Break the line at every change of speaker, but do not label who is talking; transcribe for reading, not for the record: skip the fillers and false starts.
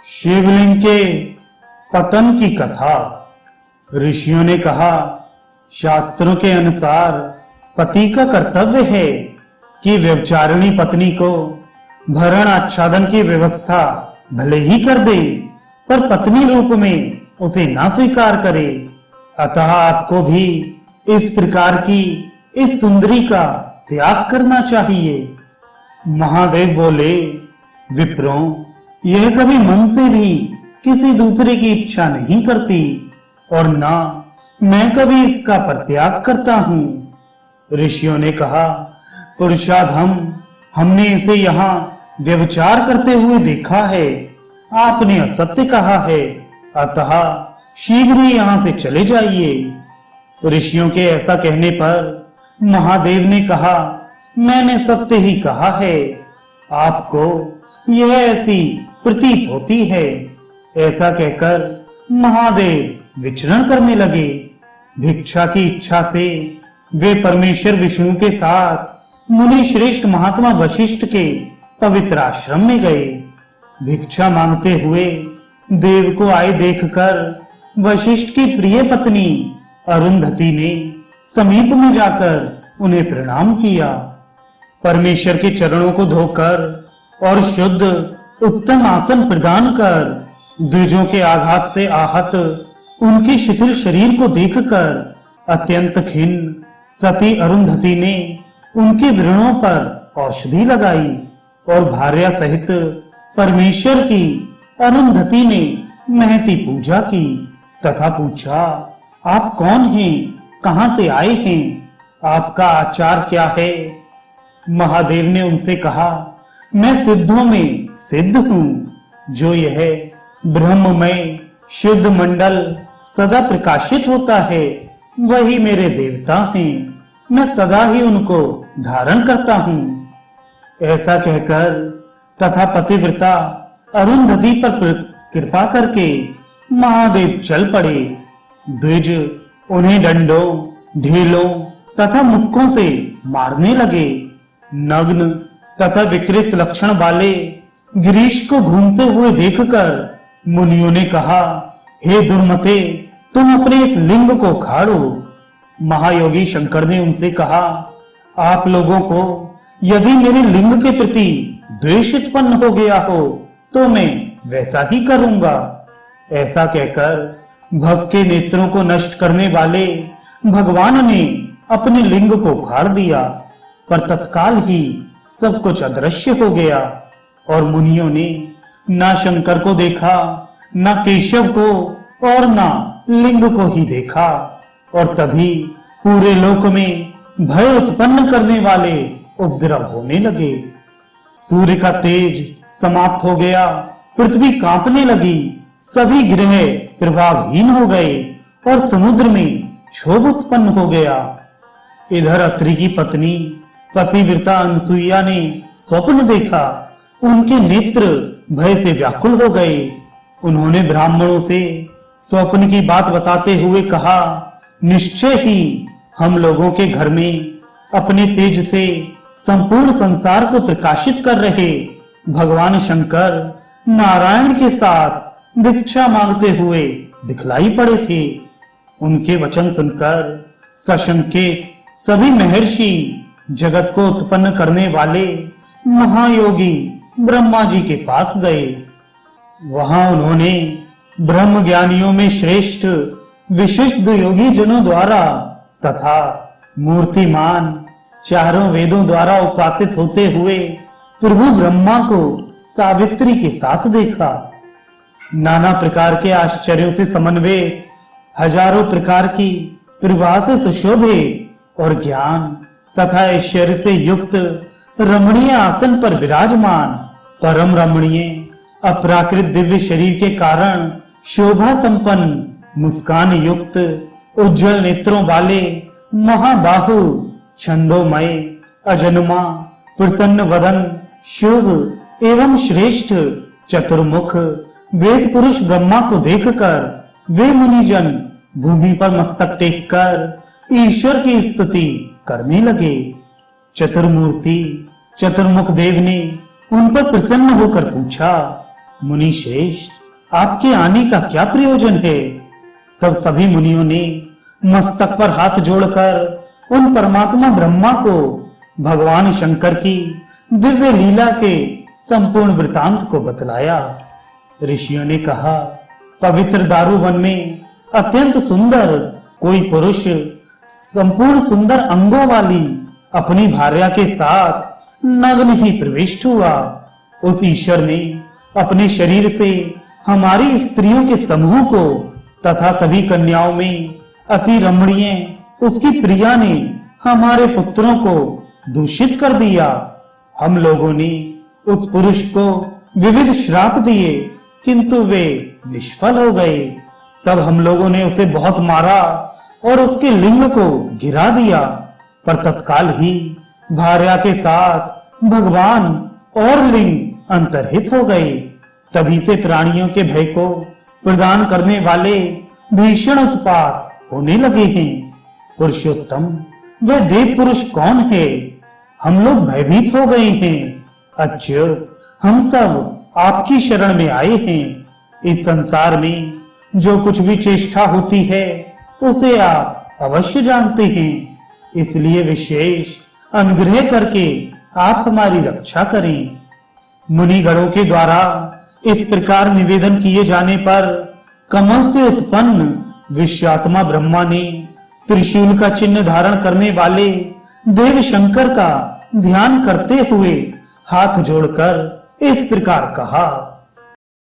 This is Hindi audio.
शिवलिंग के पतन की कथा। ऋषियों ने कहा, शास्त्रों के अनुसार पति का कर्तव्य है कि व्यभिचारिणी पत्नी को भरण आच्छादन की व्यवस्था भले ही कर दे, पर पत्नी रूप में उसे ना स्वीकार करे। अतः आपको भी इस प्रकार की इस सुंदरी का त्याग करना चाहिए। महादेव बोले, विप्रों, यह कभी मन से भी किसी दूसरे की इच्छा नहीं करती और ना मैं कभी इसका परित्याग करता हूं। ऋषियों ने कहा, पुरुषाधम, हमने इसे यहाँ व्यभिचार करते हुए देखा है। आपने असत्य कहा है, अतः शीघ्र ही यहां से चले जाइए। ऋषियों के ऐसा कहने पर महादेव ने कहा, मैंने सत्य ही कहा है। आपको यह ऐसी प्रतीत होती है। ऐसा कहकर महादेव विचरण करने लगे। भिक्षा की इच्छा से वे परमेश्वर विष्णु के साथ मुनि श्रेष्ठ महात्मा वशिष्ठ के पवित्र आश्रम में गए। भिक्षा मांगते हुए देव को आए देखकर वशिष्ठ की प्रिय पत्नी अरुंधति ने समीप में जाकर उन्हें प्रणाम किया। परमेश्वर के चरणों को धोकर और शुद्ध उत्तम आसन प्रदान कर द्विजों के आघात से आहत उनके शिथिल शरीर को देखकर अत्यंत खिन्न सती अरुंधति ने उनके व्रणों पर औषधि लगाई और भार्या सहित परमेश्वर की अरुंधति ने महती पूजा की तथा पूछा, आप कौन हैं? कहां से आए हैं? आपका आचार क्या है? महादेव ने उनसे कहा, मैं सिद्धों में सिद्ध हूं। जो यह ब्रह्ममय शुद्ध मंडल सदा प्रकाशित होता है, वही मेरे देवता हैं। मैं सदा ही उनको धारण करता हूं। ऐसा कहकर तथा पतिव्रता अरुंधति पर कृपा करके महादेव चल पड़े। द्विज उन्हें डंडों, ढेलों तथा मुक्कों से मारने लगे। नग्न तथा विकृत लक्षण वाले गिरीश को घूमते हुए देखकर मुनियों ने कहा, हे दुर्मते, तुम अपने इस लिंग को उखाड़ो। महायोगी शंकर ने उनसे कहा, आप लोगों को यदि मेरे लिंग के प्रति द्वेष उत्पन्न हो गया हो तो मैं वैसा ही करूंगा। ऐसा कहकर भक्त के नेत्रों को नष्ट करने वाले भगवान ने अपने लिंग को उखाड़ दिया, पर तत्काल ही सब कुछ अदृश्य हो गया और मुनियों ने ना शंकर को देखा, ना केशव को और ना लिंग को ही देखा। और तभी पूरे लोक में भय उत्पन्न करने वाले उपद्रव होने लगे। सूर्य का तेज समाप्त हो गया, पृथ्वी कांपने लगी, सभी ग्रह प्रभावहीन हो गए और समुद्र में क्षोभ उत्पन्न हो गया। इधर अत्रि की पत्नी पतिव्रता अनसुईया ने स्वप्न देखा। उनके नेत्र भय से व्याकुल हो गए। उन्होंने ब्राह्मणों से स्वप्न की बात बताते हुए कहा, निश्चय ही हम लोगों के घर में अपने तेज से संपूर्ण संसार को प्रकाशित कर रहे भगवान शंकर नारायण के साथ भिक्षा मांगते हुए दिखलाई पड़े थे। उनके वचन सुनकर सशंकित सभी महर्षि जगत को उत्पन्न करने वाले महायोगी ब्रह्मा जी के पास गए। वहां उन्होंने ब्रह्म ज्ञानियों में श्रेष्ठ विशिष्ट योगी जनों द्वारा तथा मूर्तिमान चारों वेदों द्वारा उपासित होते हुए प्रभु ब्रह्मा को सावित्री के साथ देखा। नाना प्रकार के आश्चर्यों से समन्वित हजारों प्रकार की प्रभा से सुशोभित और ज्ञान तथा ऐश्वर्य से युक्त रमणीय आसन पर विराजमान परम रमणीय अपराकृत दिव्य शरीर के कारण शोभा संपन्न मुस्कान युक्त उज्जवल नेत्रों वाले महाबाहु छंदोमय अजन्मा प्रसन्न वदन शुभ एवं श्रेष्ठ चतुर्मुख वेद पुरुष ब्रह्मा को देखकर वे मुनिजन भूमि पर मस्तक टेककर ईश्वर की स्तुति करने लगे। चतुर्मूर्ति चतुर्मुख देव ने उन पर प्रसन्न होकर पूछा, मुनि श्रेष्ठ, आपके आने का क्या प्रयोजन है? तब सभी मुनियों ने मस्तक पर हाथ जोड़कर उन परमात्मा ब्रह्मा को भगवान शंकर की दिव्य लीला के संपूर्ण वृतांत को बतलाया। ऋषियों ने कहा, पवित्र दारुवन में अत्यंत सुंदर कोई पुरुष संपूर्ण सुंदर अंगों वाली अपनी भार्या के साथ नग्न ही प्रविष्ट हुआ। उस ईश्वर ने अपने शरीर से हमारी स्त्रियों के समूह को तथा सभी कन्याओं में अति रमणीय उसकी प्रिया ने हमारे पुत्रों को दूषित कर दिया। हम लोगों ने उस पुरुष को विविध श्राप दिए, किंतु वे निष्फल हो गए। तब हम लोगों ने उसे बहुत मारा और उसके लिंग को गिरा दिया, पर तत्काल ही भार्या के साथ भगवान और लिंग अंतर्हित हो गए। तभी से प्राणियों के भय को प्रदान करने वाले भीषण उत्पात होने लगे हैं। पुरुषोत्तम, वह देव पुरुष कौन है? हम लोग भयभीत हो गए हैं। अच्युत, हम सब आपकी शरण में आए हैं। इस संसार में जो कुछ भी चेष्टा होती है उसे आप अवश्य जानते हैं, इसलिए विशेष अनुग्रह करके आप हमारी रक्षा करें। मुनिगणों के द्वारा इस प्रकार निवेदन किए जाने पर कमल से उत्पन्न विश्वात्मा ब्रह्मा ने त्रिशूल का चिन्ह धारण करने वाले देव शंकर का ध्यान करते हुए हाथ जोड़कर इस प्रकार कहा,